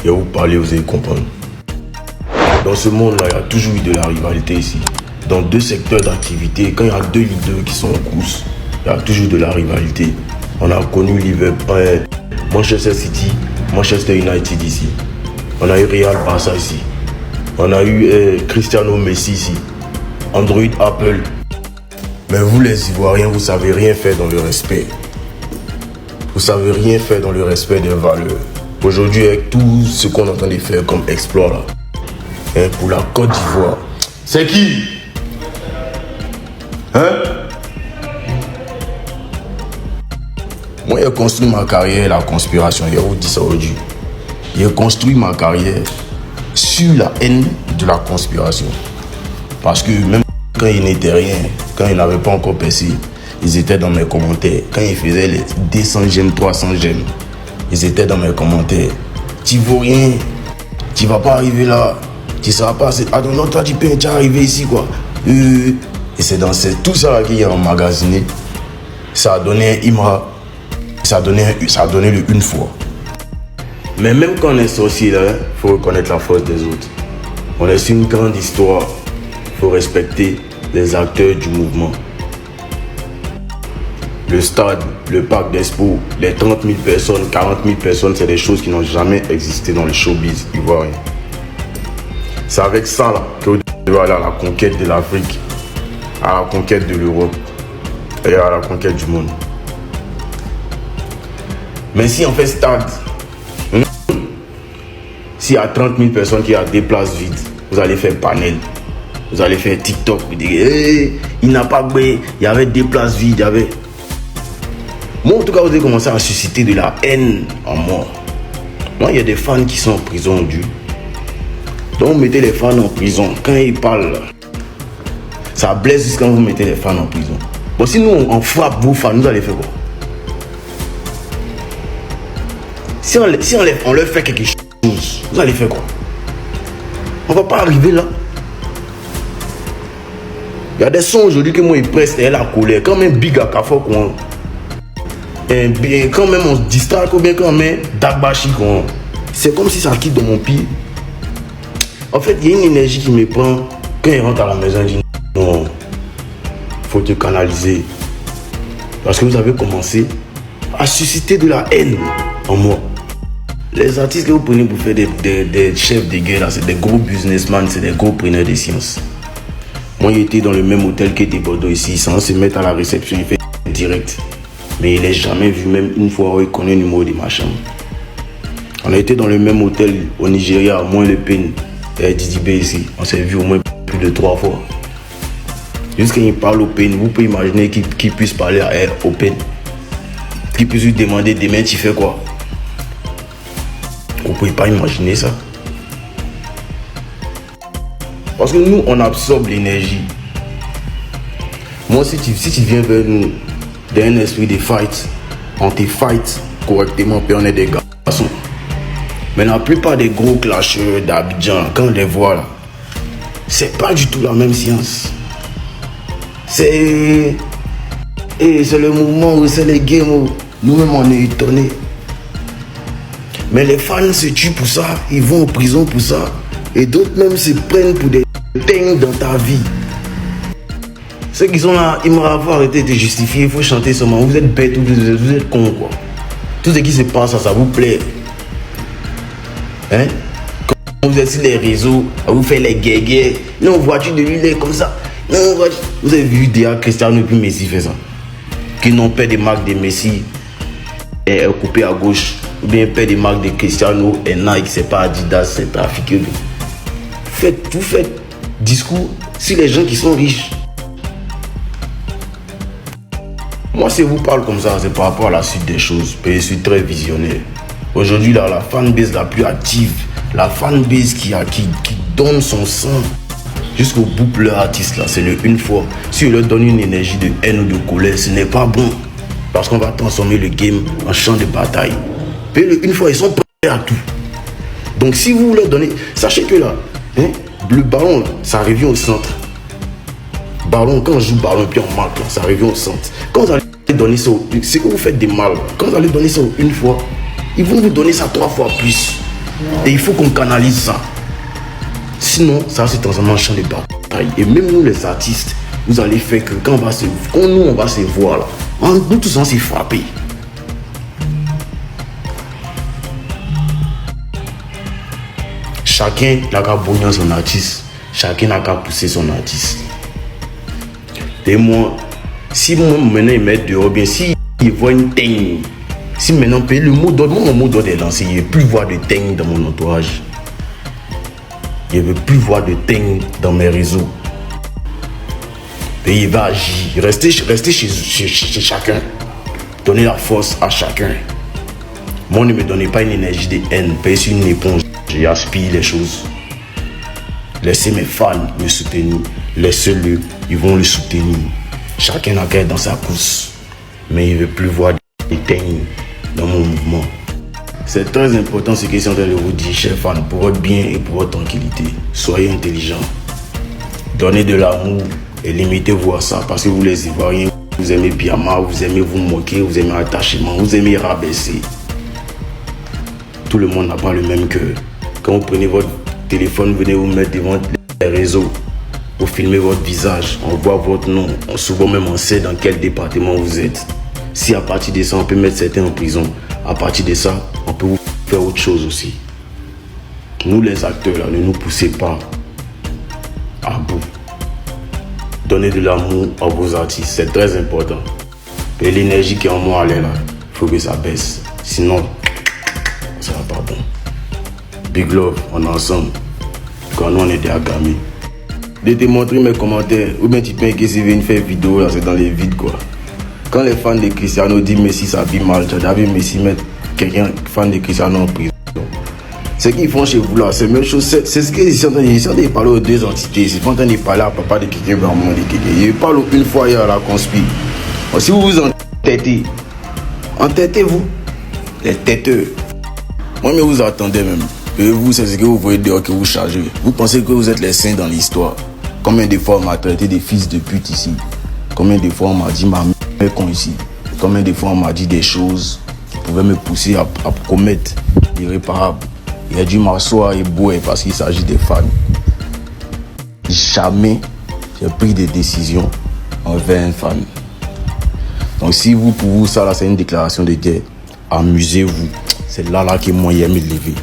vais vous parler, vous allez comprendre. Dans ce monde-là, il y a toujours eu de la rivalité ici. Dans deux secteurs d'activité, quand il y a deux leaders qui sont en course, il y a toujours de la rivalité. On a connu Liverpool, Manchester City, Manchester United ici. On a eu Real Barça ici. On a eu Cristiano Messi ici. Android Apple. Mais vous les Ivoiriens, vous savez rien faire dans le respect. Vous savez rien faire dans le respect des valeurs. Aujourd'hui, avec tout ce qu'on est en train de faire comme exploit là, hein, pour la Côte d'Ivoire. C'est qui? Hein? Moi, j'ai construit ma carrière, la conspiration. Je vous dis ça aujourd'hui. J'ai construit ma carrière sur la haine de la conspiration. Parce que même quand ils n'étaient rien, quand ils n'avaient pas encore percé, ils étaient dans mes commentaires. Quand ils faisaient les 200 j'aime, 300 j'aime, ils étaient dans mes commentaires. Tu vaux rien, tu vas pas arriver là, tu seras pas assez. Ah non, toi tu peux arriver ici quoi. Et c'est dans tout ça qu'il y a emmagasiné. Ça a donné un Imra, ça a donné le une fois. Mais même quand on est sorcier là, faut reconnaître la force des autres. On est sur une grande histoire. Faut respecter les acteurs du mouvement. Le stade, le parc d'Expo, les 30 000 personnes, 40 000 personnes, c'est des choses qui n'ont jamais existé dans le showbiz ivoirien. C'est avec ça là que vous devez aller à la conquête de l'Afrique, à la conquête de l'Europe et à la conquête du monde. Mais si on fait stade, s'il y a 30 000 personnes qui ont des places vides, vous allez faire panel. Vous allez faire TikTok, vous dites, hey, il n'a pas gagné, il y avait des places vides, il y avait... Moi, en tout cas, vous avez commencé à susciter de la haine en moi. Moi, il y a des fans qui sont en prison aujourd'hui. Donc, vous mettez les fans en prison. Quand ils parlent, ça blesse jusqu'à quand vous mettez les fans en prison. Bon, si nous, on frappe vos fans, vous allez faire quoi? Si on leur fait quelque chose, vous allez faire quoi? On ne va pas arriver là. Il y a des sons aujourd'hui que moi ils pressent et la colère. Quand même Big Akafo, quand même on se distrait, ou bien quand même Dagbashi, c'est comme si ça quitte dans mon pied. En fait, il y a une énergie qui me prend quand il rentre à la maison. Il dit non, faut te canaliser. Parce que vous avez commencé à susciter de la haine en moi. Les artistes que vous prenez pour faire des chefs de guerre, c'est des gros businessmen, c'est des gros preneurs de sciences. Moi, il était dans le même hôtel que des Bordeaux ici, sans se mettre à la réception, il fait direct. Mais il n'est jamais vu, même une fois où il connaît le numéro de ma chambre. On a été dans le même hôtel au Nigeria, moins le PEN et Didi B ici. On s'est vu au moins plus de 3 fois. Juste quand il parle au PEN, vous pouvez imaginer qu'il puisse parler à elle au PEN. Qu'il puisse lui demander demain tu fais quoi. Vous ne pouvez pas imaginer ça. Parce que nous, on absorbe l'énergie. Moi, si tu viens vers nous d'un esprit de fight, on te fight correctement, puis on est des garçons. Mais la plupart des gros clasheurs d'Abidjan, quand on les voit là, c'est pas du tout la même science. C'est le mouvement où c'est les games où nous-mêmes on est étonnés. Mais les fans se tuent pour ça, ils vont en prison pour ça. Et d'autres même se prennent pour des dingues dans ta vie. Ceux qui sont là, ils m'ont arrêté de justifier, il faut chanter seulement. Vous êtes bêtes ou vous êtes cons quoi. Tout ce qui se passe, ça vous plaît. Hein? Quand vous êtes sur les réseaux, vous faites les guégués. Non, voiture de lui, comme ça. Non, vous avez vu déjà Cristiano puis Messi fait ça. Qui n'ont pas des marques de Messi et coupé à gauche. Ou bien pas des marques de Cristiano et Nike, c'est pas Adidas, c'est trafiqué. Vous faites discours sur les gens qui sont riches. Moi, si je vous parle comme ça, c'est par rapport à la suite des choses. Je suis très visionnaire. Aujourd'hui, là, la fanbase la plus active, la fanbase qui donne son sang jusqu'au bout pour leur artiste, là, c'est le une fois. Si on leur donne une énergie de haine ou de colère, ce n'est pas bon. Parce qu'on va transformer le game en champ de bataille. Et une fois, ils sont prêts à tout. Donc, si vous leur donnez, sachez que là, hein, le ballon, là, ça revient au centre. Ballon, quand on joue ballon et puis on marque, là, ça revient au centre. Quand vous allez donner ça, c'est que vous faites des mal. Quand vous allez donner ça une fois, ils vont vous donner ça 3 fois plus. Et il faut qu'on canalise ça. Sinon, ça va se transformer en champ de bataille. Et même nous, les artistes, vous allez faire que quand on va se voir là, nous tous on s'est frappés. Chacun n'a qu'à bonner son artiste. Chacun n'a qu'à pousser son artiste. Et moi, si moi maintenant ils mettent dehors, bien si ils voient une teigne, si maintenant le mot d'ordre, mon mot d'ordre est lancé, il ne veut plus voir de teigne dans mon entourage. Il ne veut plus voir de teigne dans mes réseaux. Et il va agir. Rester chez chacun. Donner la force à chacun. Moi, ne me donnez pas une énergie de haine. Parce une éponge. J'aspire les choses. Laissez mes fans me soutenir. Laissez-le. Ils vont le soutenir. Chacun a qu'à être dans sa course. Mais il ne veut plus voir des teignes dans mon mouvement. C'est très important ce que je suis en train de vous dire, chers fans, pour votre bien et pour votre tranquillité. Soyez intelligents. Donnez de l'amour et limitez-vous à ça. Parce que vous les Ivoiriens, vous aimez pyjama, vous aimez vous moquer, vous aimez attachement, vous aimez rabaisser. Tout le monde n'a pas le même cœur. Quand vous prenez votre téléphone, venez vous mettre devant les réseaux. Vous filmez votre visage, on voit votre nom. Souvent même on sait dans quel département vous êtes. Si à partir de ça, on peut mettre certains en prison. À partir de ça, on peut vous faire autre chose aussi. Nous les acteurs, là, ne nous poussez pas à bout. Donnez de l'amour à vos artistes, c'est très important. Et l'énergie qui est en moi, elle est là. Il faut que ça baisse. Sinon, ça va pas bon. Big love, on est ensemble. Quand nous, on est des agamés. De te montrer mes commentaires, ou bien tu peux essayer de faire une vidéo, là, c'est dans les vides, quoi. Quand les fans de Cristiano disent Messi s'habille mal, tu as vu Messi mettre quelqu'un fan de Cristiano en prison. Ce qu'ils font chez vous là, c'est la même chose. C'est ce qu'ils sont en train de parler aux deux entités. Ils sont en train de parler à papa de quelqu'un, maman de quelqu'un. Ils parlent une fois à la conspire. Si vous vous entêtez-vous, les têteux. Moi, mais vous attendez même. Et vous, c'est ce que vous voyez dehors que vous chargez. Vous pensez que vous êtes les saints dans l'histoire. Combien de fois on m'a traité de fils de pute ici? Combien de fois on m'a dit ma mère con ici? Combien de fois on m'a dit des choses qui pouvaient me pousser à commettre l'irréparable? Il a dû m'asseoir et boire parce qu'il s'agit des fans. Jamais j'ai pris des décisions envers un fan. Donc si vous, pour vous, ça là, c'est une déclaration de guerre, amusez-vous. C'est là que moi, j'aime me lever.